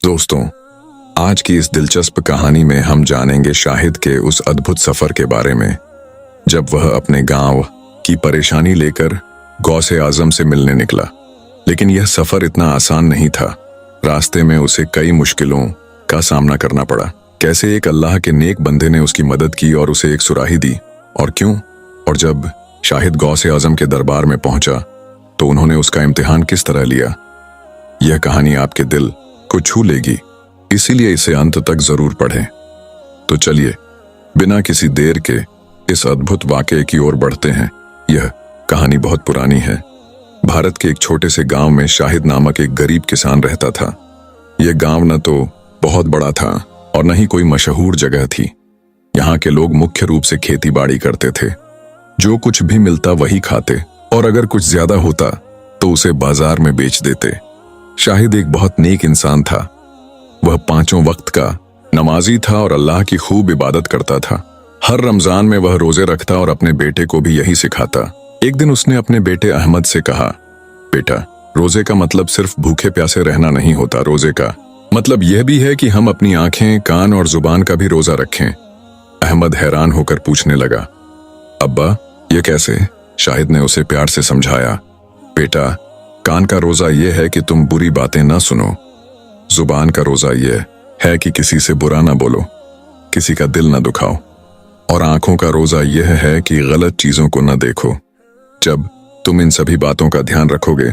दोस्तों, आज की इस दिलचस्प कहानी में हम जानेंगे शाहिद के उस अद्भुत सफर के बारे में जब वह अपने गांव की परेशानी लेकर गौसे आजम से मिलने निकला। लेकिन यह सफर इतना आसान नहीं था। रास्ते में उसे कई मुश्किलों का सामना करना पड़ा। कैसे एक अल्लाह के नेक बंदे ने उसकी मदद की और उसे एक सुराही दी, और क्यों? और जब शाहिद गौसे आजम के दरबार में पहुंचा तो उन्होंने उसका इम्तिहान किस तरह लिया। यह कहानी आपके दिल को छू लेगी, इसीलिए इसे अंत तक जरूर पढ़ें। तो चलिए बिना किसी देर के इस अद्भुत वाकये की ओर बढ़ते हैं। यह कहानी बहुत पुरानी है। भारत के एक छोटे से गांव में शाहिद नामक एक गरीब किसान रहता था। यह गांव न तो बहुत बड़ा था और न ही कोई मशहूर जगह थी। यहाँ के लोग मुख्य रूप से खेती बाड़ी करते थे। जो कुछ भी मिलता वही खाते, और अगर कुछ ज्यादा होता तो उसे बाजार में बेच देते। शाहिद एक बहुत नेक इंसान था। वह 5 वक्त का नमाजी था और अल्लाह की खूब इबादत करता था। हर रमजान में वह रोजे रखता और अपने बेटे को भी यही सिखाता। एक दिन उसने अपने बेटे अहमद से कहा, बेटा, रोजे का मतलब सिर्फ भूखे प्यासे रहना नहीं होता। रोजे का मतलब यह भी है कि हम अपनी आंखें, कान और जुबान का भी रोजा रखें। अहमद हैरान होकर पूछने लगा, अब्बा, ये कैसे? शाहिद ने उसे प्यार से समझाया, बेटा, कान का रोजा यह है कि तुम बुरी बातें ना सुनो। जुबान का रोजा यह है कि किसी से बुरा ना बोलो, किसी का दिल ना दुखाओ। और आंखों का रोजा यह है कि गलत चीजों को न देखो। जब तुम इन सभी बातों का ध्यान रखोगे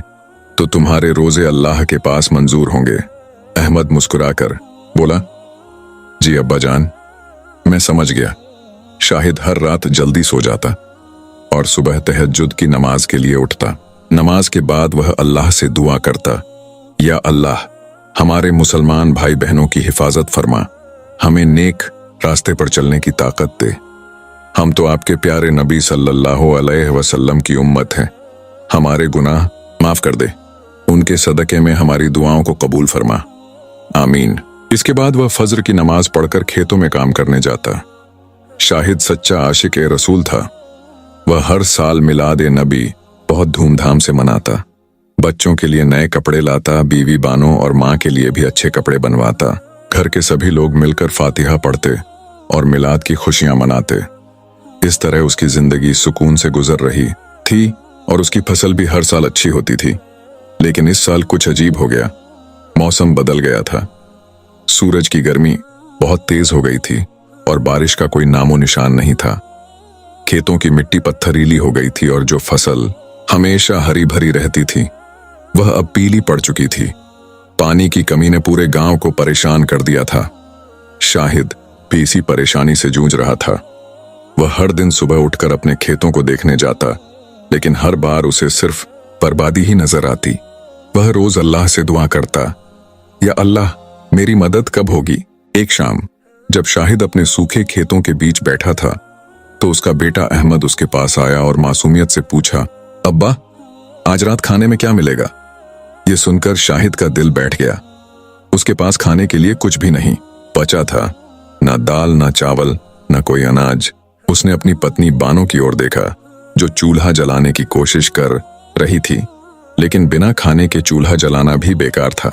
तो तुम्हारे रोजे अल्लाह के पास मंजूर होंगे। अहमद मुस्कुराकर बोला, जी अब्बा जान, मैं समझ गया। शाहिद हर रात जल्दी सो जाता और सुबह तहज्जुद की नमाज के लिए उठता। नमाज के बाद वह अल्लाह से दुआ करता, या अल्लाह, हमारे मुसलमान भाई बहनों की हिफाजत फरमा, हमें नेक रास्ते पर चलने की ताकत दे। हम तो आपके प्यारे नबी सल्लल्लाहु अलैहि वसल्लम की उम्मत हैं। हमारे गुनाह माफ कर दे, उनके सदके में हमारी दुआओं को कबूल फरमा, आमीन। इसके बाद वह फज्र की नमाज पढ़कर खेतों में काम करने जाता। शाहिद सच्चा आशिक ए रसूल था। वह हर साल मिलाद ए नबी बहुत धूमधाम से मनाता। बच्चों के लिए नए कपड़े लाता, बीवी बानों और माँ के लिए भी अच्छे कपड़े बनवाता। घर के सभी लोग मिलकर फातिहा पढ़ते और मिलाद की खुशियां मनाते। इस तरह उसकी जिंदगी सुकून से गुजर रही थी और उसकी फसल भी हर साल अच्छी होती थी। लेकिन इस साल कुछ अजीब हो गया। मौसम बदल गया था। सूरज की गर्मी बहुत तेज हो गई थी और बारिश का कोई नामो निशान नहीं था। खेतों की मिट्टी पत्थरीली हो गई थी और जो फसल हमेशा हरी भरी रहती थी वह अब पीली पड़ चुकी थी। पानी की कमी ने पूरे गांव को परेशान कर दिया था। शाहिद भी इसी परेशानी से जूझ रहा था। वह हर दिन सुबह उठकर अपने खेतों को देखने जाता, लेकिन हर बार उसे सिर्फ बर्बादी ही नजर आती। वह रोज अल्लाह से दुआ करता, या अल्लाह, मेरी मदद कब होगी? एक शाम जब शाहिद अपने सूखे खेतों के बीच बैठा था तो उसका बेटा अहमद उसके पास आया और मासूमियत से पूछा, अब्बा, आज रात खाने में क्या मिलेगा? ये सुनकर शाहिद का दिल बैठ गया। उसके पास खाने के लिए कुछ भी नहीं बचा था, ना दाल, ना चावल, ना कोई अनाज। उसने अपनी पत्नी बानो की ओर देखा जो चूल्हा जलाने की कोशिश कर रही थी, लेकिन बिना खाने के चूल्हा जलाना भी बेकार था।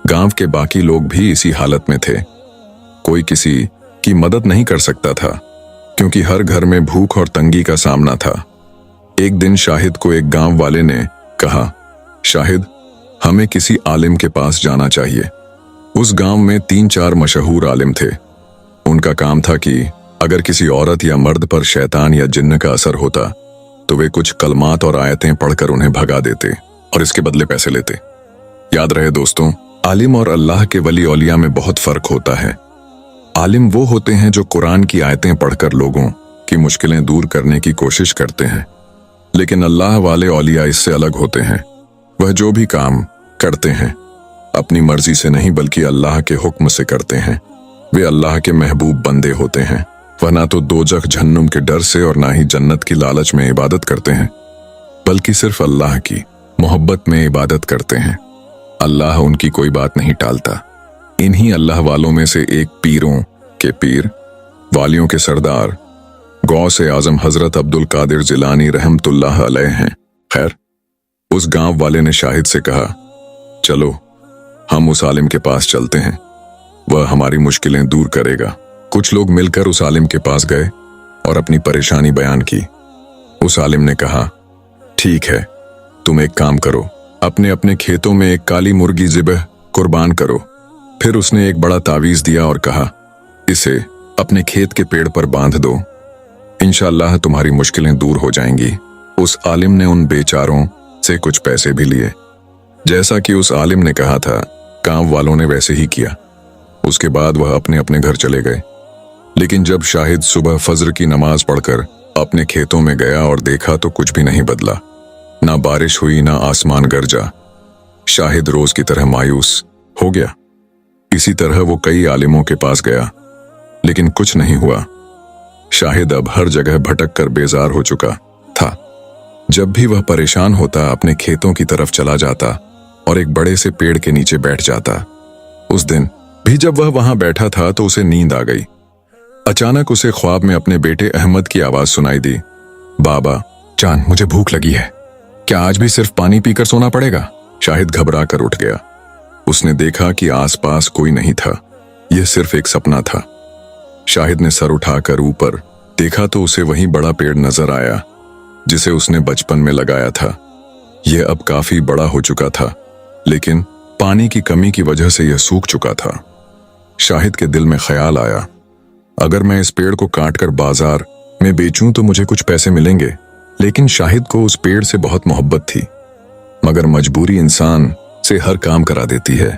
गांव के बाकी लोग भी इसी हालत में थे। कोई किसी की मदद नहीं कर सकता था क्योंकि हर घर में भूख और तंगी का सामना था। एक दिन शाहिद को एक गांव वाले ने कहा, शाहिद, हमें किसी आलिम के पास जाना चाहिए। उस गांव में 3-4 मशहूर आलिम थे। उनका काम था कि अगर किसी औरत या मर्द पर शैतान या जिन्न का असर होता तो वे कुछ कलमात और आयतें पढ़कर उन्हें भगा देते और इसके बदले पैसे लेते। याद रहे दोस्तों, आलिम और अल्लाह के वली औलिया में बहुत फर्क होता है। आलिम वो होते हैं जो कुरान की आयतें पढ़कर लोगों की मुश्किलें दूर करने की कोशिश करते हैं, लेकिन अल्लाह वाले औलिया इससे अलग होते हैं। वह जो भी काम करते हैं अपनी मर्जी से नहीं बल्कि अल्लाह के हुक्म से करते हैं। वे अल्लाह के महबूब बंदे होते हैं। वह ना तो दोजख जहन्नुम के डर से और ना ही जन्नत की लालच में इबादत करते हैं, बल्कि सिर्फ अल्लाह की मोहब्बत में इबादत करते हैं। अल्लाह उनकी कोई बात नहीं टालता। इन्हीं अल्लाह वालों में से एक पीरों के पीर, वालियों के सरदार, गौसे आजम हजरत अब्दुल कादिर जिलानी रहमतुल्लाह अलैह हैं। खैर, उस गांव वाले ने शाहिद से कहा, चलो हम उस आलिम के पास चलते हैं, वह हमारी मुश्किलें दूर करेगा। कुछ लोग मिलकर उस आलिम के पास गए और अपनी परेशानी बयान की। उस आलिम ने कहा, ठीक है, तुम एक काम करो, अपने अपने खेतों में एक काली मुर्गी ज़िबह कुर्बान करो। फिर उसने एक बड़ा तावीज दिया और कहा, इसे अपने खेत के पेड़ पर बांध दो, इंशाअल्लाह तुम्हारी मुश्किलें दूर हो जाएंगी। उस आलिम ने उन बेचारों से कुछ पैसे भी लिए। जैसा कि उस आलिम ने कहा था, गांव वालों ने वैसे ही किया। उसके बाद वह अपने अपने घर चले गए। लेकिन जब शाहिद सुबह फज्र की नमाज पढ़कर अपने खेतों में गया और देखा तो कुछ भी नहीं बदला। ना बारिश हुई, ना आसमान गरजा। शाहिद रोज की तरह मायूस हो गया। इसी तरह वो कई आलिमों के पास गया, लेकिन कुछ नहीं हुआ। शाहिद अब हर जगह भटक कर बेजार हो चुका था। जब भी वह परेशान होता, अपने खेतों की तरफ चला जाता और एक बड़े से पेड़ के नीचे बैठ जाता। उस दिन भी जब वह वहां बैठा था तो उसे नींद आ गई। अचानक उसे ख्वाब में अपने बेटे अहमद की आवाज सुनाई दी, बाबा जान, मुझे भूख लगी है, क्या आज भी सिर्फ पानी पीकर सोना पड़ेगा? शाहिद घबरा कर उठ गया। उसने देखा कि आसपास कोई नहीं था, यह सिर्फ एक सपना था। शाहिद ने सर उठाकर ऊपर देखा तो उसे वही बड़ा पेड़ नजर आया जिसे उसने बचपन में लगाया था। यह अब काफी बड़ा हो चुका था, लेकिन पानी की कमी की वजह से यह सूख चुका था। शाहिद के दिल में ख्याल आया, अगर मैं इस पेड़ को काटकर बाजार में बेचूं तो मुझे कुछ पैसे मिलेंगे। लेकिन शाहिद को उस पेड़ से बहुत मोहब्बत थी, मगर मजबूरी इंसान से हर काम करा देती है।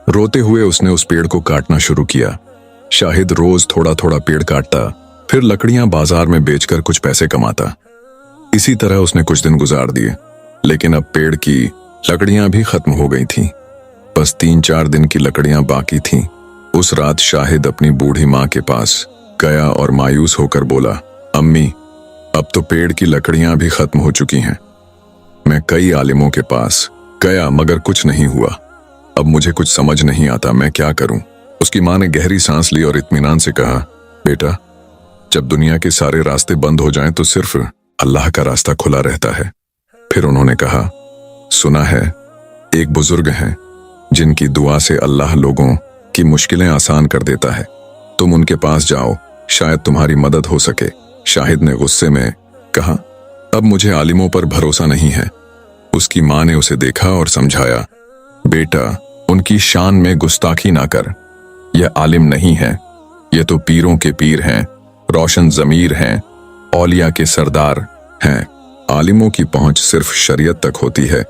रोते हुए उसने उस पेड़ को काटना शुरू किया। शाहिद रोज थोड़ा थोड़ा पेड़ काटता, फिर लकड़ियां बाजार में बेचकर कुछ पैसे कमाता। इसी तरह उसने कुछ दिन गुजार दिए, लेकिन अब पेड़ की लकड़ियां भी खत्म हो गई थीं। बस 3-4 दिन की लकड़ियां बाकी थीं। उस रात शाहिद अपनी बूढ़ी माँ के पास गया और मायूस होकर बोला, अम्मी, अब तो पेड़ की लकड़ियां भी खत्म हो चुकी हैं। मैं कई आलिमों के पास गया मगर कुछ नहीं हुआ। अब मुझे कुछ समझ नहीं आता, मैं क्या करूं? उसकी माँ ने गहरी सांस ली और इत्मीनान से कहा, बेटा, जब दुनिया के सारे रास्ते बंद हो जाएं तो सिर्फ अल्लाह का रास्ता खुला रहता है। फिर उन्होंने कहा, सुना है एक बुजुर्ग हैं जिनकी दुआ से अल्लाह लोगों की मुश्किलें आसान कर देता है, तुम उनके पास जाओ, शायद तुम्हारी मदद हो सके। शाहिद ने गुस्से में कहा, अब मुझे आलिमों पर भरोसा नहीं है। उसकी माँ ने उसे देखा और समझाया, बेटा, उनकी शान में गुस्ताखी ना कर। यह आलिम नहीं है, ये तो पीरों के पीर हैं, रोशन ज़मीर हैं, औलिया के सरदार हैं। आलिमों की पहुंच सिर्फ शरीयत तक होती है,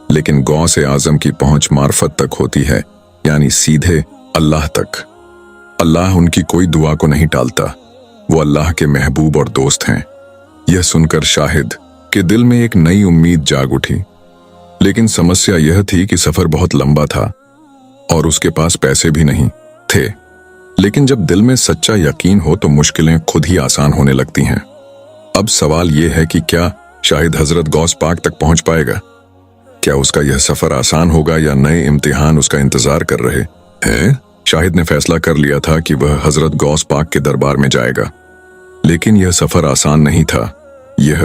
लेकिन गौसे आजम की पहुंच मार्फत तक होती है, यानी सीधे अल्लाह तक। अल्लाह उनकी कोई दुआ को नहीं टालता, वो अल्लाह के महबूब और दोस्त हैं। यह सुनकर शाहिद के दिल में एक नई उम्मीद जाग उठी। लेकिन समस्या यह थी कि सफर बहुत लंबा था और उसके पास पैसे भी नहीं थे। लेकिन जब दिल में सच्चा यकीन हो तो मुश्किलें खुद ही आसान होने लगती हैं। अब सवाल यह है कि क्या शाहिद हजरत गौस पाक तक पहुंच पाएगा? क्या उसका यह सफर आसान होगा या नए इम्तिहान उसका इंतजार कर रहे हैं? शाहिद ने फैसला कर लिया था कि वह हजरत गौस पाक के दरबार में जाएगा। लेकिन यह सफर आसान नहीं था। यह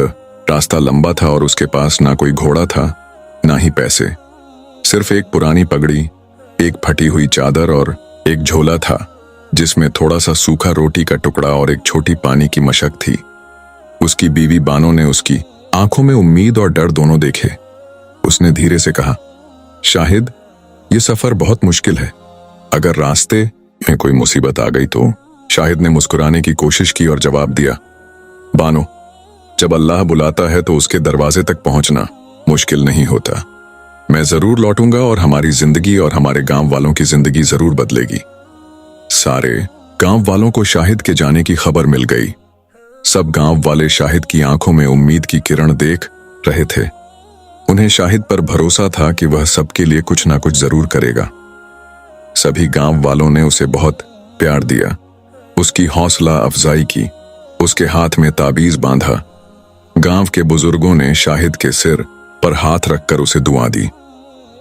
रास्ता लंबा था और उसके पास ना कोई घोड़ा था, ना ही पैसे। सिर्फ एक पुरानी पगड़ी, एक फटी हुई चादर और एक झोला था जिसमें थोड़ा सा सूखा रोटी का टुकड़ा और एक छोटी पानी की मशक थी। उसकी बीवी बानो ने उसकी आंखों में उम्मीद और डर दोनों देखे। उसने धीरे से कहा, शाहिद, ये सफर बहुत मुश्किल है, अगर रास्ते में कोई मुसीबत आ गई तो? शाहिद ने मुस्कुराने की कोशिश की और जवाब दिया, बानो, जब अल्लाह बुलाता है तो उसके दरवाजे तक पहुंचना मुश्किल नहीं होता। मैं जरूर लौटूंगा और हमारी जिंदगी और हमारे गांव वालों की जिंदगी जरूर बदलेगी। सारे गांव वालों को शाहिद के जाने की खबर मिल गई। सब गांव वाले शाहिद की आंखों में उम्मीद की किरण देख रहे थे। उन्हें शाहिद पर भरोसा था कि वह सबके लिए कुछ ना कुछ जरूर करेगा। सभी गांव वालों ने उसे बहुत प्यार दिया, उसकी हौसला अफजाई की, उसके हाथ में ताबीज बांधा। गांव के बुजुर्गों ने शाहिद के सिर पर हाथ रखकर उसे दुआ दी।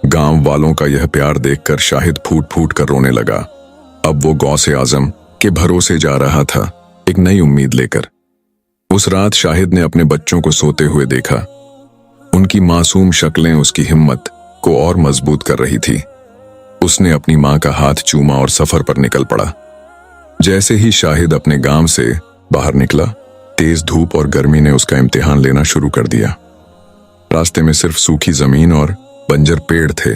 गांव वालों का यह प्यार देखकर शाहिद फूट फूट कर रोने लगा। अब वो गौसे आजम के भरोसे जा रहा था, एक नई उम्मीद लेकर। उस रात शाहिद ने अपने बच्चों को सोते हुए देखा। उनकी मासूम शक्लें उसकी हिम्मत को और मजबूत कर रही थी। उसने अपनी माँ का हाथ चूमा और सफर पर निकल पड़ा। जैसे ही शाहिद अपने गांव से बाहर निकला, तेज धूप और गर्मी ने उसका इम्तिहान लेना शुरू कर दिया। रास्ते में सिर्फ सूखी जमीन और बंजर पेड़ थे।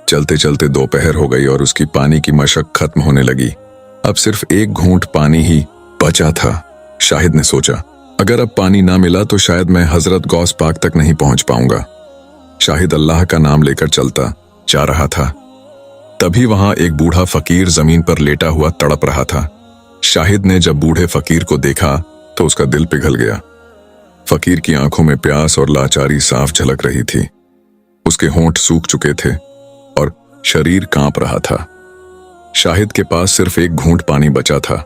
चलते चलते दोपहर हो गई और उसकी पानी की मशक खत्म होने लगी। अब सिर्फ एक घूंट पानी ही बचा था। शाहिद ने सोचा, अगर अब पानी ना मिला तो शायद मैं हजरत गौस पाक तक नहीं पहुंच पाऊंगा। शाहिद अल्लाह का नाम लेकर चलता जा रहा था। तभी वहां एक बूढ़ा फकीर जमीन पर लेटा हुआ तड़प रहा था। शाहिद ने जब बूढ़े फकीर को देखा तो उसका दिल पिघल गया। फकीर की आंखों में प्यास और लाचारी साफ झलक रही थी। उसके होंठ सूख चुके थे और शरीर कांप रहा था। शाहिद के पास सिर्फ एक घूंट पानी बचा था,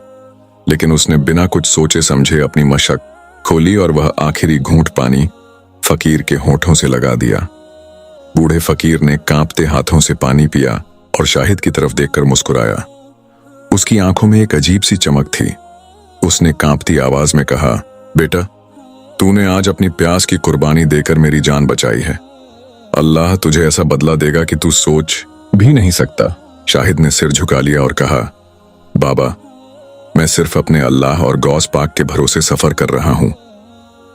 लेकिन उसने बिना कुछ सोचे समझे अपनी मशक खोली और वह आखिरी घूंट पानी फकीर के होठों से लगा दिया। बूढ़े फकीर ने कांपते हाथों से पानी पिया और शाहिद की तरफ देखकर मुस्कुराया। उसकी आंखों में एक अजीब सी चमक थी। उसने कांपती आवाज में कहा, बेटा, तूने आज अपनी प्यास की कुर्बानी देकर मेरी जान बचाई है। अल्लाह तुझे ऐसा बदला देगा कि तू सोच भी नहीं सकता। शाहिद ने सिर झुका लिया और कहा, बाबा, मैं सिर्फ अपने अल्लाह और गौस पाक के भरोसे सफर कर रहा हूं।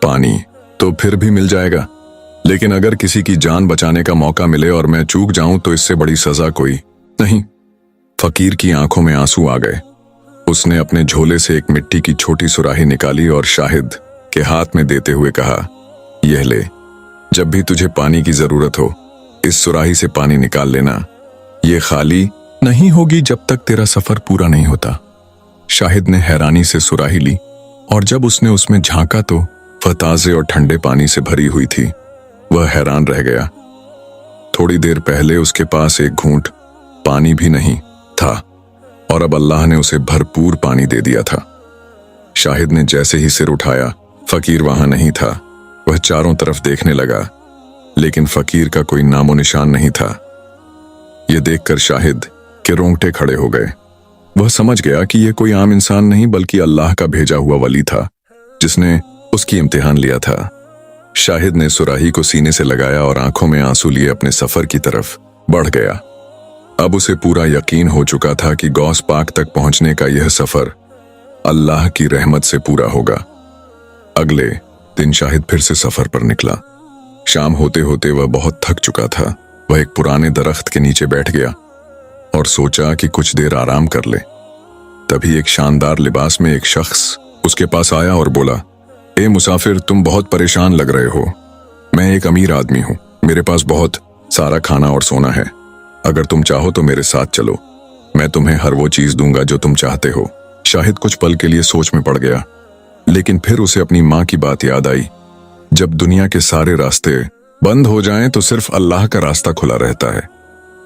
पानी तो फिर भी मिल जाएगा, लेकिन अगर किसी की जान बचाने का मौका मिले और मैं चूक जाऊं तो इससे बड़ी सजा कोई नहीं। फकीर की आंखों में आंसू आ गए। उसने अपने झोले से एक मिट्टी की छोटी सुराही निकाली और शाहिद के हाथ में देते हुए कहा, यह ले, जब भी तुझे पानी की जरूरत हो इस सुराही से पानी निकाल लेना। ये खाली नहीं होगी जब तक तेरा सफर पूरा नहीं होता। शाहिद ने हैरानी से सुराही ली और जब उसने उसमें झांका तो वह ताजे और ठंडे पानी से भरी हुई थी। वह हैरान रह गया। थोड़ी देर पहले उसके पास एक घूंट पानी भी नहीं था और अब अल्लाह ने उसे भरपूर पानी दे दिया था। शाहिद ने जैसे ही सिर उठाया, फकीर वहां नहीं था। वह चारों तरफ देखने लगा, लेकिन फकीर का कोई नामो निशान नहीं था। यह देखकर शाहिद के रोंगटे खड़े हो गए। वह समझ गया कि यह कोई आम इंसान नहीं बल्कि अल्लाह का भेजा हुआ वली था, जिसने उसकी इम्तिहान लिया था। शाहिद ने सुराही को सीने से लगाया और आंखों में आंसू लिए अपने सफर की तरफ बढ़ गया। अब उसे पूरा यकीन हो चुका था कि गौस पाक तक पहुंचने का यह सफर अल्लाह की रहमत से पूरा होगा। अगले दिन शाहिद फिर से सफर पर निकला। शाम होते होते वह बहुत थक चुका था। वह एक पुराने दरख्त के नीचे बैठ गया और सोचा कि कुछ देर आराम कर ले। तभी एक शानदार लिबास में एक शख्स उसके पास आया और बोला, ए मुसाफिर, तुम बहुत परेशान लग रहे हो। मैं एक अमीर आदमी हूं, मेरे पास बहुत सारा खाना और सोना है। अगर तुम चाहो तो मेरे साथ चलो, मैं तुम्हें हर वो चीज दूंगा जो तुम चाहते हो। शाहिद कुछ पल के लिए सोच में पड़ गया, लेकिन फिर उसे अपनी माँ की बात याद आई, जब दुनिया के सारे रास्ते बंद हो जाएं तो सिर्फ अल्लाह का रास्ता खुला रहता है।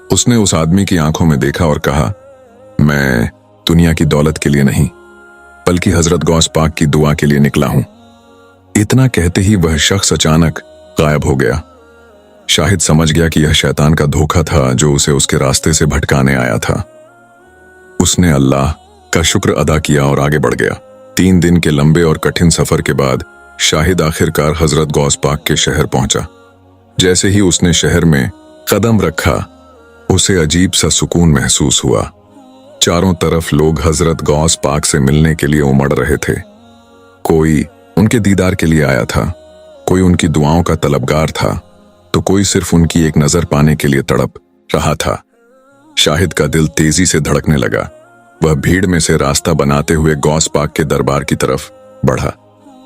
उसने उस आदमी की आंखों में देखा और कहा, मैं दुनिया की दौलत के लिए नहीं बल्कि हजरत गौस पाक की दुआ के लिए निकला हूं। इतना कहते ही वह शख्स अचानक गायब हो गया। शाहिद समझ गया कि यह शैतान का धोखा था जो उसे उसके रास्ते से भटकाने आया था। उसने अल्लाह का शुक्र अदा किया और आगे बढ़ गया। 3 दिन के लंबे और कठिन सफर के बाद शाहिद आखिरकार हजरत गौस पाक के शहर पहुंचा। जैसे ही उसने शहर में कदम रखा, उसे अजीब सा सुकून महसूस हुआ। चारों तरफ लोग हजरत गौस पाक से मिलने के लिए उमड़ रहे थे। कोई उनके दीदार के लिए आया था, कोई उनकी दुआओं का तलबगार था, तो कोई सिर्फ उनकी एक नजर पाने के लिए तड़प रहा था। शाहिद का दिल तेजी से धड़कने लगा। वह भीड़ में से रास्ता बनाते हुए गौस पाक के दरबार की तरफ बढ़ा,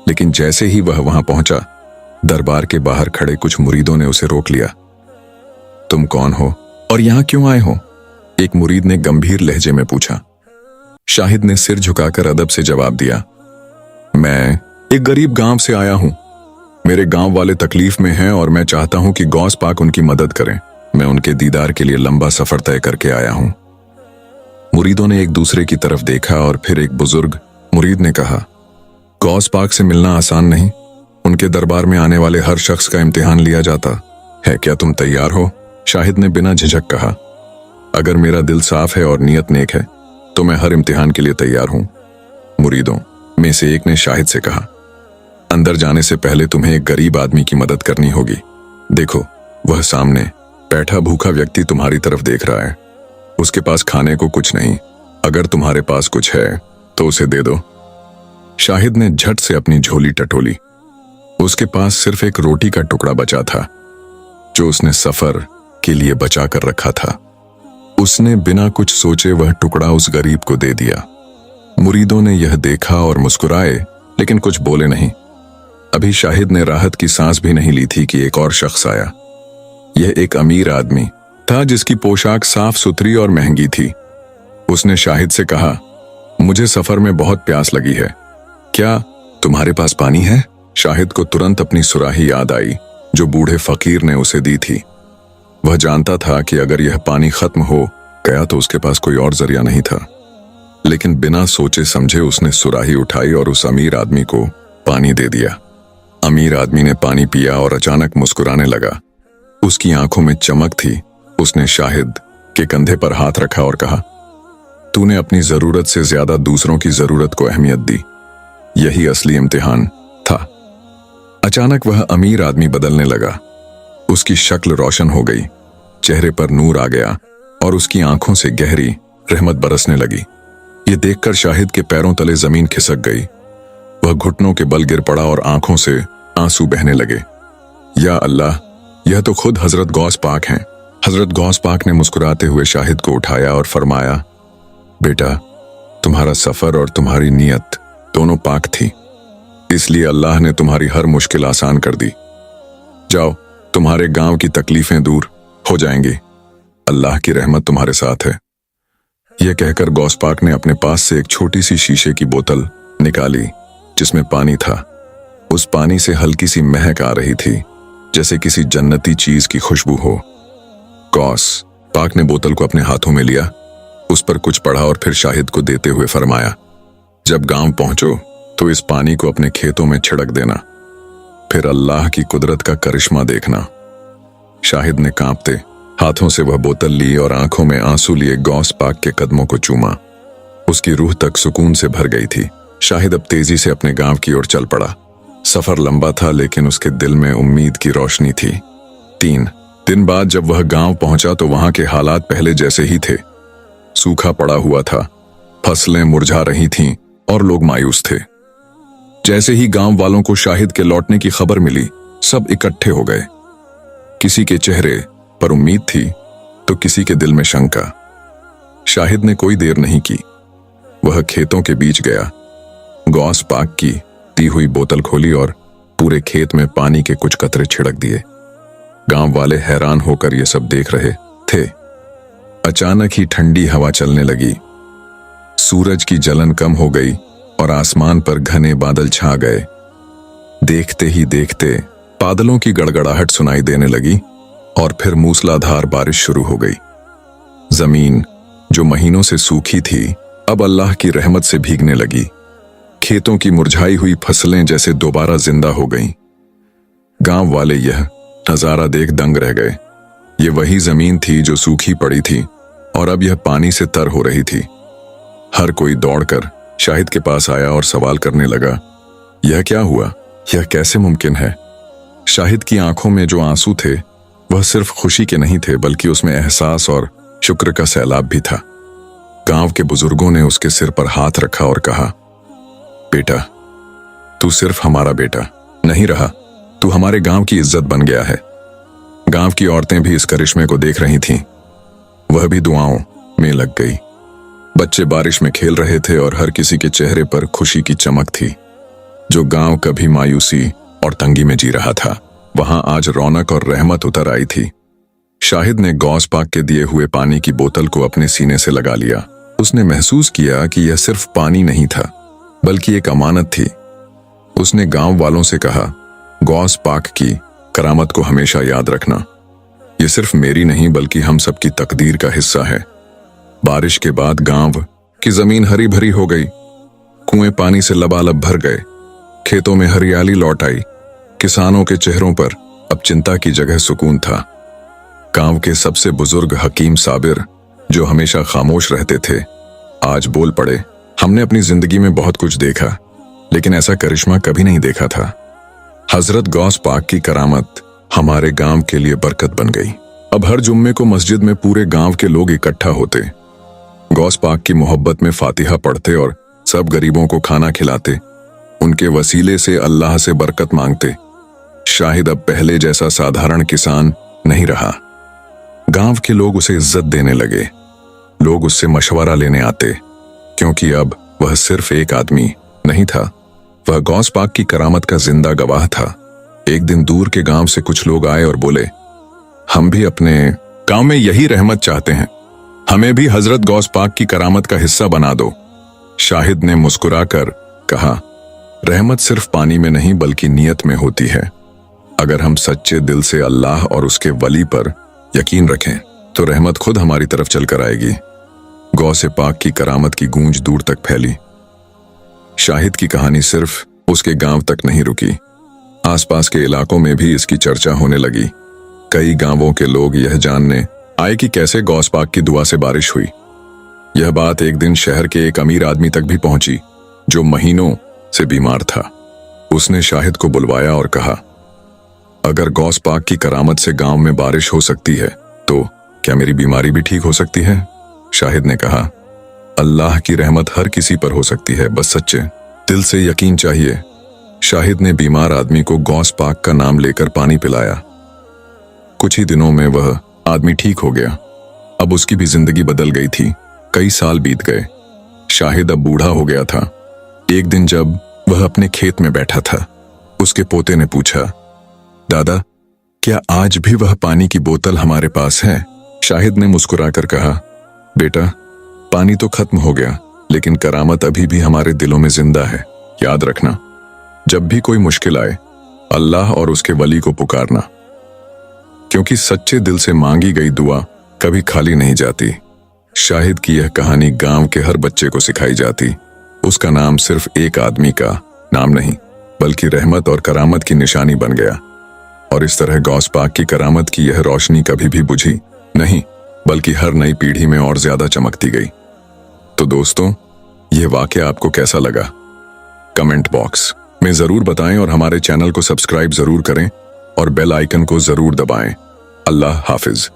लेकिन जैसे ही वह वहां पहुंचा, दरबार के बाहर खड़े कुछ मुरीदों ने उसे रोक लिया। तुम कौन हो और यहां क्यों आए हो? एक मुरीद ने गंभीर लहजे में पूछा। शाहिद ने सिर झुकाकर अदब से जवाब दिया, मैं एक गरीब गांव से आया हूं। मेरे गांव वाले तकलीफ में हैं और मैं चाहता हूं कि गौस पाक उनकी मदद करें। मैं उनके दीदार के लिए लंबा सफर तय करके आया हूं। मुरीदों ने एक दूसरे की तरफ देखा और फिर एक बुजुर्ग मुरीद ने कहा, गौस पाक से मिलना आसान नहीं। उनके दरबार में आने वाले हर शख्स का इम्तिहान लिया जाता है। क्या तुम तैयार हो? शाहिद ने बिना झिझक कहा, अगर मेरा दिल साफ है और नीयत नेक है तो मैं हर इम्तिहान के लिए तैयार हूं। मुरीदों में से एक ने शाहिद से कहा, अंदर जाने से पहले तुम्हें एक गरीब आदमी की मदद करनी होगी। देखो, वह सामने बैठा भूखा व्यक्ति तुम्हारी तरफ देख रहा है। उसके पास खाने को कुछ नहीं, अगर तुम्हारे पास कुछ है तो उसे दे दो। शाहिद ने झट से अपनी झोली टटोली। उसके पास सिर्फ एक रोटी का टुकड़ा बचा था जो उसने सफर के लिए बचा कर रखा था। उसने बिना कुछ सोचे वह टुकड़ा उस गरीब को दे दिया। मुरीदों ने यह देखा और मुस्कुराए, लेकिन कुछ बोले नहीं। अभी शाहिद ने राहत की सांस भी नहीं ली थी कि एक और शख्स आया। यह एक अमीर आदमी था जिसकी पोशाक साफ सुथरी और महंगी थी। उसने शाहिद से कहा, मुझे सफर में बहुत प्यास लगी है, क्या तुम्हारे पास पानी है? शाहिद को तुरंत अपनी सुराही याद आई जो बूढ़े फकीर ने उसे दी थी। वह जानता था कि अगर यह पानी खत्म हो गया तो उसके पास कोई और जरिया नहीं था, लेकिन बिना सोचे समझे उसने सुराही उठाई और उस अमीर आदमी को पानी दे दिया। अमीर आदमी ने पानी पिया और अचानक मुस्कुराने लगा। उसकी आंखों में चमक थी। उसने शाहिद के कंधे पर हाथ रखा और कहा, तूने अपनी जरूरत से ज्यादा दूसरों की जरूरत को अहमियत दी, यही असली इम्तिहान था। अचानक वह अमीर आदमी बदलने लगा। उसकी शक्ल रोशन हो गई, चेहरे पर नूर आ गया और उसकी आंखों से गहरी रहमत बरसने लगी। ये देखकर शाहिद के पैरों तले जमीन खिसक गई। वह घुटनों के बल गिर पड़ा और आंखों से आंसू बहने लगे। या अल्लाह, यह तो खुद हजरत गौस पाक हैं। हजरत गौस पाक ने मुस्कुराते हुए शाहिद को उठाया और फरमाया, बेटा, तुम्हारा सफर और तुम्हारी नीयत दोनों पाक थी, इसलिए अल्लाह ने तुम्हारी हर मुश्किल आसान कर दी। जाओ, तुम्हारे गांव की तकलीफें दूर हो जाएंगी, अल्लाह की रहमत तुम्हारे साथ है। यह कहकर गौस पाक ने अपने पास से एक छोटी सी शीशे की बोतल निकाली जिसमें पानी था। उस पानी से हल्की सी महक आ रही थी, जैसे किसी जन्नती चीज की खुशबू हो। गौस पाक ने बोतल को अपने हाथों में लिया, उस पर कुछ पढ़ा और फिर शाहिद को देते हुए फरमाया, जब गांव पहुंचो तो इस पानी को अपने खेतों में छिड़क देना, फिर अल्लाह की कुदरत का करिश्मा देखना। शाहिद ने कांपते हाथों से वह बोतल ली और आंखों में आंसू लिए गौस पाक के कदमों को चूमा। उसकी रूह तक सुकून से भर गई थी। शाहिद अब तेजी से अपने गांव की ओर चल पड़ा। सफर लंबा था, लेकिन उसके दिल में उम्मीद की रोशनी थी। 3 दिन बाद जब वह गांव पहुंचा तो वहां के हालात पहले जैसे ही थे। सूखा पड़ा हुआ था, फसलें मुरझा रही थीं और लोग मायूस थे। जैसे ही गांव वालों को शाहिद के लौटने की खबर मिली, सब इकट्ठे हो गए। किसी के चेहरे पर उम्मीद थी तो किसी के दिल में शंका। शाहिद ने कोई देर नहीं की, वह खेतों के बीच गया, गौस पाक की दी हुई बोतल खोली और पूरे खेत में पानी के कुछ कतरे छिड़क दिए। गांव वाले हैरान होकर ये सब देख रहे थे। अचानक ही ठंडी हवा चलने लगी, सूरज की जलन कम हो गई और आसमान पर घने बादल छा गए। देखते ही देखते बादलों की गड़गड़ाहट सुनाई देने लगी और फिर मूसलाधार बारिश शुरू हो गई। जमीन जो महीनों से सूखी थी, अब अल्लाह की रहमत से भीगने लगी। खेतों की मुरझाई हुई फसलें जैसे दोबारा जिंदा हो गईं। गांव वाले यह नजारा देख दंग रह गए। ये वही जमीन थी जो सूखी पड़ी थी और अब यह पानी से तर हो रही थी। हर कोई दौड़कर शाहिद के पास आया और सवाल करने लगा, यह क्या हुआ? यह कैसे मुमकिन है? शाहिद की आंखों में जो आंसू थे वह सिर्फ खुशी के नहीं थे, बल्कि उसमें एहसास और शुक्र का सैलाब भी था। गांव के बुजुर्गों ने उसके सिर पर हाथ रखा और कहा, बेटा, तू सिर्फ हमारा बेटा नहीं रहा, तू हमारे गांव की इज्जत बन गया है। गांव की औरतें भी इस करिश्मे को देख रही थीं। वह भी दुआओं में लग गई। बच्चे बारिश में खेल रहे थे और हर किसी के चेहरे पर खुशी की चमक थी। जो गांव कभी मायूसी और तंगी में जी रहा था, वहां आज रौनक और रहमत उतर आई थी। शाहिद ने गौस पाक के दिए हुए पानी की बोतल को अपने सीने से लगा लिया। उसने महसूस किया कि यह सिर्फ पानी नहीं था, बल्कि एक अमानत थी। उसने गांव वालों से कहा, गौस पाक की करामत को हमेशा याद रखना। यह सिर्फ मेरी नहीं बल्कि हम सबकी तकदीर का हिस्सा है। बारिश के बाद गांव की जमीन हरी भरी हो गई। कुएं पानी से लबालब भर गए। खेतों में हरियाली लौट आई। किसानों के चेहरों पर अब चिंता की जगह सुकून था। गांव के सबसे बुजुर्ग हकीम साबिर, जो हमेशा खामोश रहते थे, आज बोल पड़े, हमने अपनी जिंदगी में बहुत कुछ देखा, लेकिन ऐसा करिश्मा कभी नहीं देखा था। हजरत गौस पाक की करामत हमारे गांव के लिए बरकत बन गई। अब हर जुम्मे को मस्जिद में पूरे गांव के लोग इकट्ठा होते, गौस पाक की मोहब्बत में फातिहा पढ़ते और सब गरीबों को खाना खिलाते, उनके वसीले से अल्लाह से बरकत मांगते। शाहिद अब पहले जैसा साधारण किसान नहीं रहा। गांव के लोग उसे इज्जत देने लगे, लोग उससे मशवरा लेने आते, क्योंकि अब वह सिर्फ एक आदमी नहीं था, वह गौस पाक की करामत का जिंदा गवाह था। एक दिन दूर के गांव से कुछ लोग आए और बोले, हम भी अपने गांव में यही रहमत चाहते हैं, हमें भी हजरत गौस पाक की करामत का हिस्सा बना दो। शाहिद ने मुस्कुराकर कहा, रहमत सिर्फ पानी में नहीं बल्कि नियत में होती है। अगर हम सच्चे दिल से अल्लाह और उसके वली पर यकीन रखें तो रहमत खुद हमारी तरफ चलकर आएगी। गौसे पाक की करामत की गूंज दूर तक फैली। शाहिद की कहानी सिर्फ उसके गांव तक नहीं रुकी, आसपास के इलाकों में भी इसकी चर्चा होने लगी। कई गांवों के लोग यह जानने आए कि कैसे गौस पाक की दुआ से बारिश हुई। यह बात एक दिन शहर के एक अमीर आदमी तक भी पहुंची, जो महीनों से बीमार था। उसने शाहिद को बुलवाया और कहा, अगर गौस पाक की करामत से गांव में बारिश हो सकती है तो क्या मेरी बीमारी भी ठीक हो सकती है? शाहिद ने कहा, अल्लाह की रहमत हर किसी पर हो सकती है, बस सच्चे दिल से यकीन चाहिए। शाहिद ने बीमार आदमी को गौस पाक का नाम लेकर पानी पिलाया। कुछ ही दिनों में वह आदमी ठीक हो गया। अब उसकी भी जिंदगी बदल गई थी। कई साल बीत गए। शाहिद अब बूढ़ा हो गया था। एक दिन जब वह अपने खेत में बैठा था, उसके पोते ने पूछा, दादा, क्या आज भी वह पानी की बोतल हमारे पास है? शाहिद ने मुस्कुराकर कहा, बेटा, पानी तो खत्म हो गया, लेकिन करामत अभी भी हमारे दिलों में जिंदा है। याद रखना, जब भी कोई मुश्किल आए, अल्लाह और उसके वली को पुकारना, क्योंकि सच्चे दिल से मांगी गई दुआ कभी खाली नहीं जाती। शाहिद की यह कहानी गांव के हर बच्चे को सिखाई जाती। उसका नाम सिर्फ एक आदमी का नाम नहीं, बल्कि रहमत और करामत की निशानी बन गया। और इस तरह गौस पाक की करामत की यह रोशनी कभी भी बुझी नहीं, बल्कि हर नई पीढ़ी में और ज्यादा चमकती गई। तो दोस्तों, यह वाकया आपको कैसा लगा? कमेंट बॉक्स में जरूर बताएं और हमारे चैनल को सब्सक्राइब जरूर करें और बेल आइकन को जरूर दबाएं। अल्लाह हाफिज।